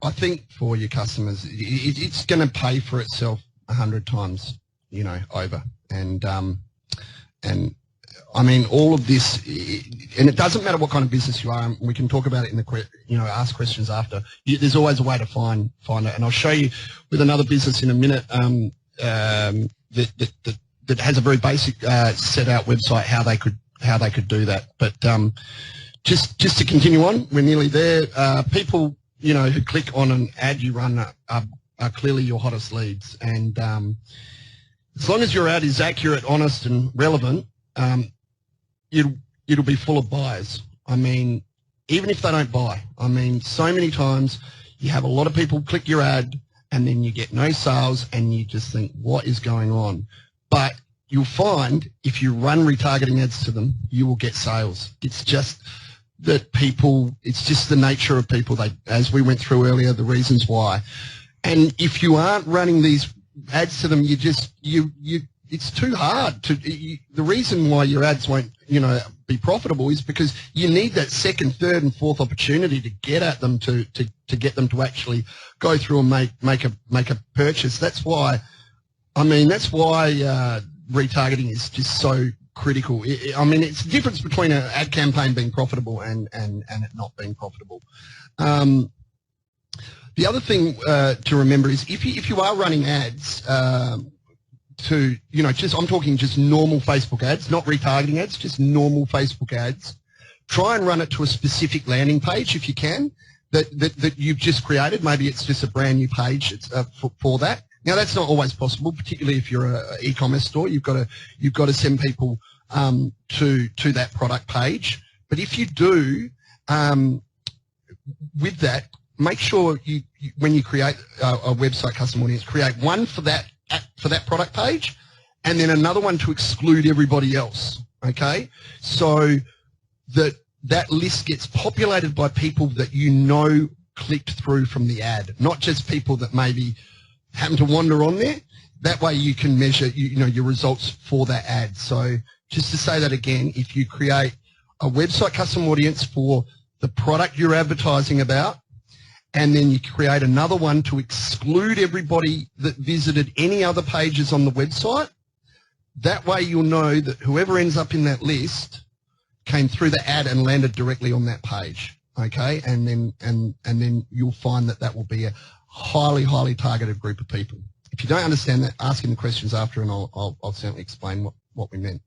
I think for your customers, it's going to pay for itself 100 times, you know, over. And I mean, all of this, and it doesn't matter what kind of business you are. We can talk about it in the, you know, ask questions after. There's always a way to find it, and I'll show you with another business in a minute that has a very basic set out website how they could do that. But just to continue on, we're nearly there. People, you know, who click on an ad you run are clearly your hottest leads, and as long as your ad is accurate, honest, and relevant, it'll be full of buyers. I mean, even if they don't buy. I mean, so many times you have a lot of people click your ad and then you get no sales and you just think, what is going on? But you'll find if you run retargeting ads to them, you will get sales. It's just that people, it's just the nature of people. They, as we went through earlier, the reasons why. And if you aren't running these ads to them, it's too hard to. The reason why your ads won't, you know, be profitable is because you need that second, third, and fourth opportunity to get at them to get them to actually go through and make a purchase. That's why. I mean, that's why retargeting is just so critical. I mean, it's the difference between an ad campaign being profitable and it not being profitable. The other thing to remember is if you are running ads to, you know, I'm talking just normal Facebook ads, not retargeting ads, just normal Facebook ads, try and run it to a specific landing page if you can that you've just created. Maybe it's just a brand new page for that. Now that's not always possible, particularly if you're an e-commerce store. You've got to send people to that product page. But if you do, with that, make sure when you create a website custom audience, create one for that product page, and then another one to exclude everybody else. Okay, so that list gets populated by people that you know clicked through from the ad, not just people that maybe happen to wander on there. That way you can measure your results for that ad. So just to say that again, if you create a website custom audience for the product you're advertising about, and then you create another one to exclude everybody that visited any other pages on the website, that way you'll know that whoever ends up in that list came through the ad and landed directly on that page. Okay, and then you'll find that will be a highly targeted group of people. If you don't understand that, ask him the questions after, and I'll certainly explain what we meant.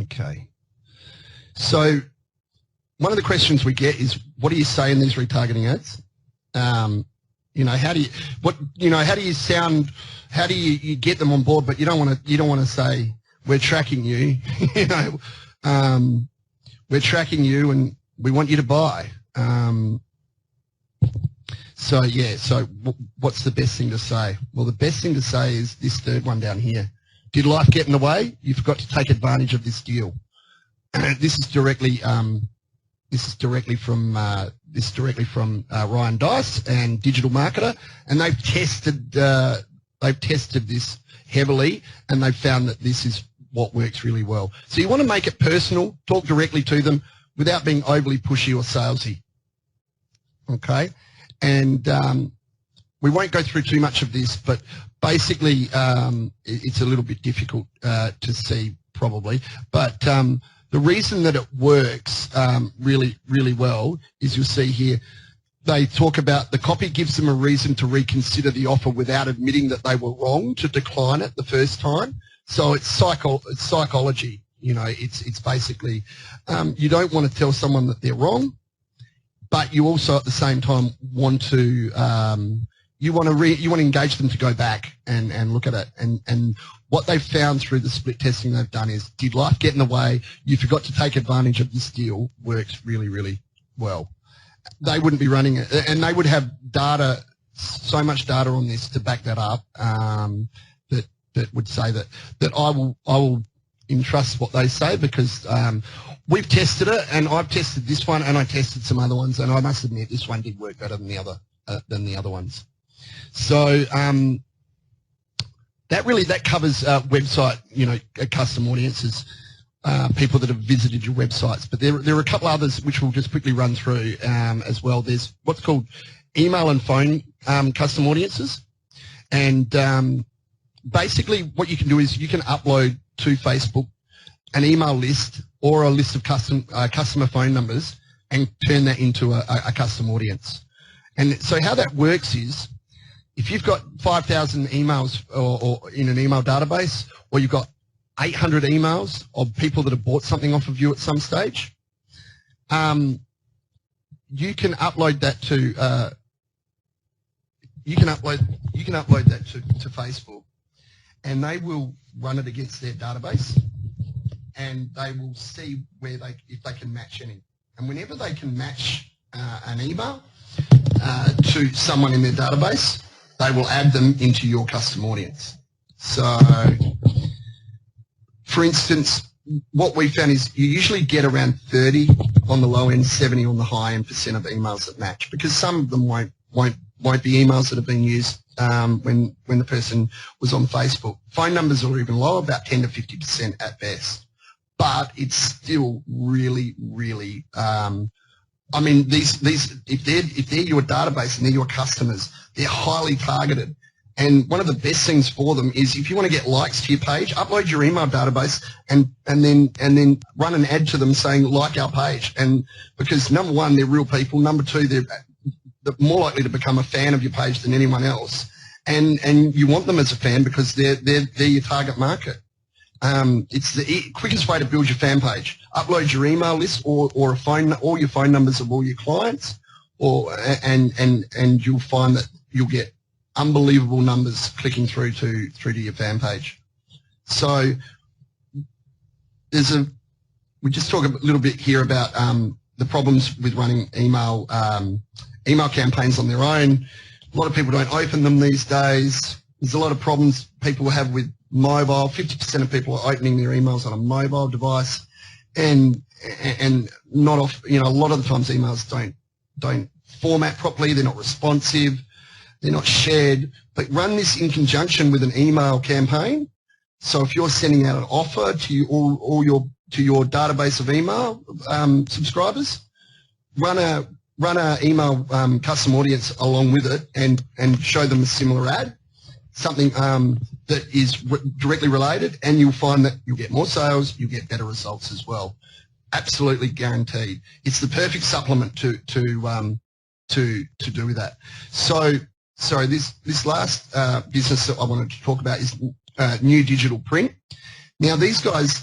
Okay, so one of the questions we get is, what do you say in these retargeting ads? You know, how do you sound? How do you get them on board? But you don't want to say, we're tracking you. You know, we're tracking you and we want you to buy. So yeah, so what's the best thing to say? Well, the best thing to say is this third one down here. Did life get in the way? You forgot to take advantage of this deal. This is directly from Ryan Dice and Digital Marketer, and they've tested this heavily, and they've found that this is what works really well. So you want to make it personal, talk directly to them without being overly pushy or salesy. Okay, and we won't go through too much of this, but basically it's a little bit difficult to see probably, but the reason that it works really well is, you'll see here, they talk about the copy gives them a reason to reconsider the offer without admitting that they were wrong to decline it the first time. So it's psychology. You know, it's basically you don't want to tell someone that they're wrong, but you also at the same time want to you want to engage them to go back and look at it. And what they've found through the split testing they've done is, did life get in the way? You forgot to take advantage of this deal. Works really well. They wouldn't be running it, and they would have data, so much data on this to back that up. That would say that I will entrust what they say, because we've tested it, and I've tested this one, and I tested some other ones, and I must admit this one did work better than the other ones. So that covers website, custom audiences. people that have visited your websites. But there are a couple others which we'll just quickly run through as well. There's what's called email and phone custom audiences. And basically what you can do is you can upload to Facebook an email list or a list of customer phone numbers and turn that into a custom audience. And so how that works is if you've got 5,000 emails or in an email database, or you've got 800 emails of people that have bought something off of you at some stage, you can upload that to to Facebook, and they will run it against their database, and they will see if they can match any. And whenever they can match an email to someone in their database, they will add them into your custom audience. So, for instance, what we found is you usually get around 30 on the low end, 70 on the high end % of emails that match, because some of them won't be emails that have been used when the person was on Facebook. Phone numbers are even lower, about 10 to 50% at best. But it's still really, really. I mean, if they're your database and they're your customers, they're highly targeted. And one of the best things for them is if you want to get likes to your page, upload your email database and then run an ad to them saying like our page. And because number one, they're real people. Number two, they're more likely to become a fan of your page than anyone else. And you want them as a fan because they're your target market. It's the quickest way to build your fan page. Upload your email list or your phone numbers of all your clients, and you'll find that you'll get unbelievable numbers clicking through to your fan page. So we just talk a little bit here about the problems with running email campaigns on their own. A lot of people don't open them these days. There's a lot of problems people have with mobile. 50% of people are opening their emails on a mobile device, and not off. A lot of the times emails don't format properly. They're not responsive. They're not shared. But run this in conjunction with an email campaign. So if you're sending out an offer to your database of email subscribers, run a email custom audience along with it, and show them a similar ad, something that is directly related, and you'll find that you'll get more sales, you'll get better results as well. Absolutely guaranteed. It's the perfect supplement to do with that. So this last business that I wanted to talk about is New Digital Print. Now these guys,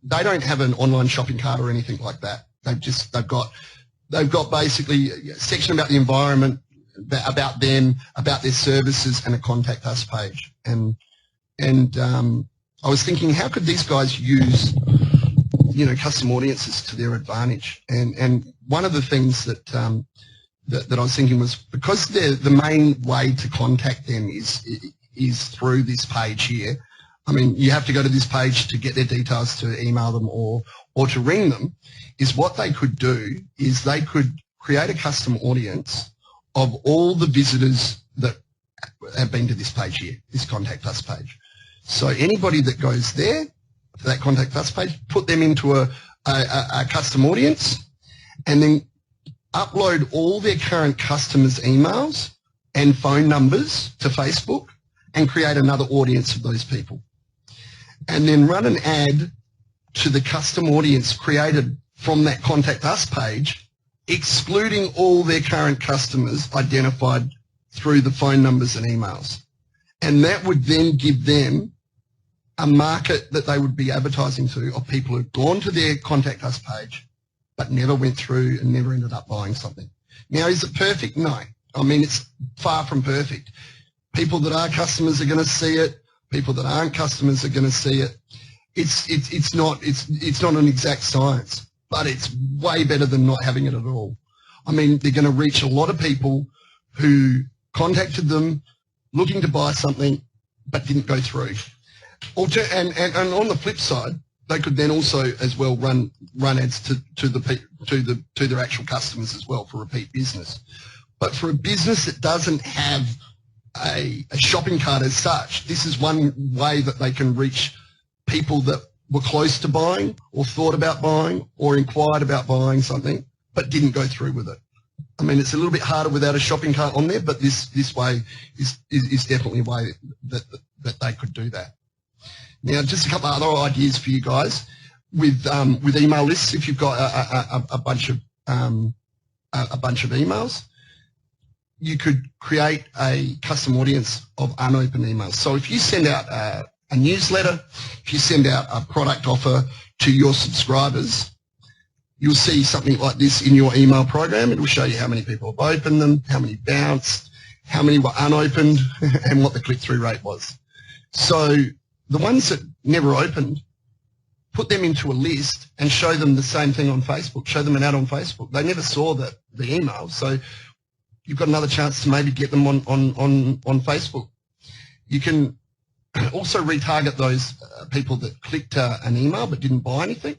they don't have an online shopping cart or anything like that. They've got basically a section about the environment, about them, about their services, and a contact us page. And I was thinking, how could these guys use custom audiences to their advantage? And one of the things that I was thinking was, because the main way to contact them is through this page here. I mean, you have to go to this page to get their details, to email them or to ring them. Is what they could do is they could create a custom audience of all the visitors that have been to this page here, this Contact Us page. So anybody that goes there, to that Contact Us page, put them into a custom audience, and then upload all their current customers' emails and phone numbers to Facebook, and create another audience of those people. And then run an ad to the custom audience created from that Contact Us page, excluding all their current customers identified through the phone numbers and emails. And that would then give them a market that they would be advertising to, of people who've gone to their Contact Us page but never went through and never ended up buying something. Now, is it perfect? No. I mean, it's far from perfect. People that are customers are going to see it. People that aren't customers are going to see it. It's not an exact science, but it's way better than not having it at all. I mean, they're going to reach a lot of people who contacted them looking to buy something but didn't go through. And on the flip side, they could then also as well run ads to their actual customers as well for repeat business. But for a business that doesn't have a shopping cart as such, this is one way that they can reach people that were close to buying or thought about buying or inquired about buying something but didn't go through with it. I mean, it's a little bit harder without a shopping cart on there, but this way is definitely a way that they could do that. Now, just a couple of other ideas for you guys with email lists. If you've got a bunch of emails, you could create a custom audience of unopened emails. So if you send out a newsletter, if you send out a product offer to your subscribers, you'll see something like this in your email program. It will show you how many people have opened them, how many bounced, how many were unopened, and what the click-through rate was. So the ones that never opened, put them into a list and show them the same thing on Facebook. Show them an ad on Facebook. They never saw the email, so you've got another chance to maybe get them on Facebook. You can also retarget those people that clicked an email but didn't buy anything.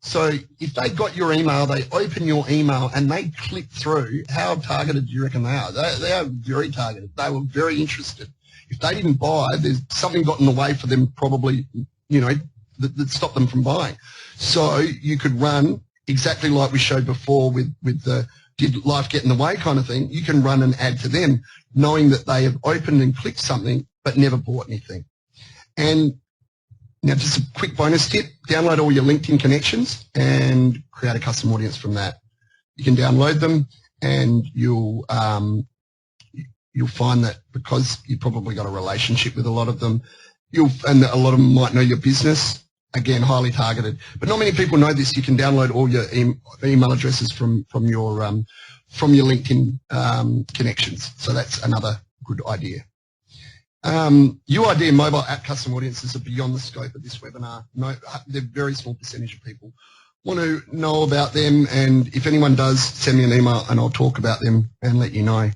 So if they got your email, they open your email and they click through, how targeted do you reckon they are? They are very targeted. They were very interested. If they didn't buy, there's something got in the way for them probably, you know, that stopped them from buying. So you could run exactly like we showed before with the did life get in the way kind of thing. You can run an ad to them knowing that they have opened and clicked something but never bought anything. And now just a quick bonus tip, download all your LinkedIn connections and create a custom audience from that. You can download them and you'll find that because you've probably got a relationship with a lot of them, and a lot of them might know your business, again, highly targeted. But not many people know this. You can download all your email addresses from your LinkedIn connections. So that's another good idea. UID and mobile app custom audiences are beyond the scope of this webinar. No, they're a very small percentage of people want to know about them, and if anyone does, send me an email and I'll talk about them and let you know.